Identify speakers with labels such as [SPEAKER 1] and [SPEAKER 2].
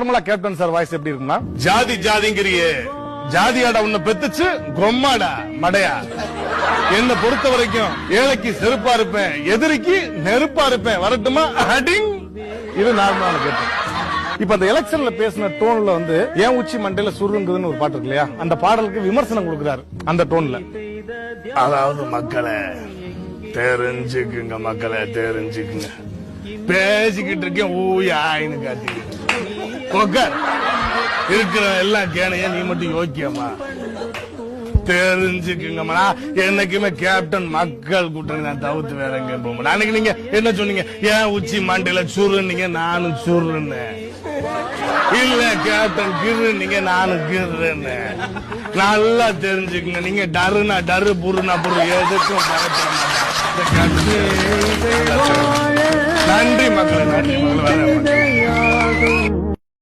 [SPEAKER 1] நார்மலா captain sir voice எப்படி இருக்குன்னா, ஜாதி ஜாதிங்கிறியே, ஜாதியாடா உன்னை பெத்துச்சு கொம்மாடா மடையா. என்ன பொறுத்த வரைக்கும் ஏழைக்கு செருப்பா இருப்பேன், எதிரிக்கு நெருப்பா இருப்பேன், வரட்டுமா அடிங். இது நார்மலான கேப்டன். இப்ப அந்த எலெக்ஷன்ல பேசின டோன்ல வந்து ஏன் உச்சி மண்டையில சுருங்குதுன்னு ஒரு பாட்டு இருக்கு இல்லையா, அந்த பாடலுக்கு விமர்சனம் கொடுக்கிறாரு அந்த டோன்ல. அதாவது மக்களை தெரிஞ்சுக்குங்க, மக்களை தெரிஞ்சுக்குங்க, பேசிக்கிட்டு இருக்கேன் ஊயாயின்னு காட்டிக்கிட்டு இருக்கிற எல்லாம் கேனையா, நீ மட்டும் யோக்கியமா தெரிஞ்சுக்குங்கம்மா. என்னைக்குமே கேப்டன் மக்கள் கூட்டணி நான் தவிர்த்து வேற எங்க போக. அன்னைக்கு நீங்க என்ன சொன்னீங்க, ஏன் உச்சி மண்டையில சுருன்னீங்க, நானும் சுருன்னு இல்ல, கேப்டன் கிருன்னீங்க, நானும் கிருன்னு. நல்லா தெரிஞ்சுக்குங்க, நீங்க டருனா டரு புருனா புரு எதுக்கும் நன்றி மக்களே, நன்றி மக்களே.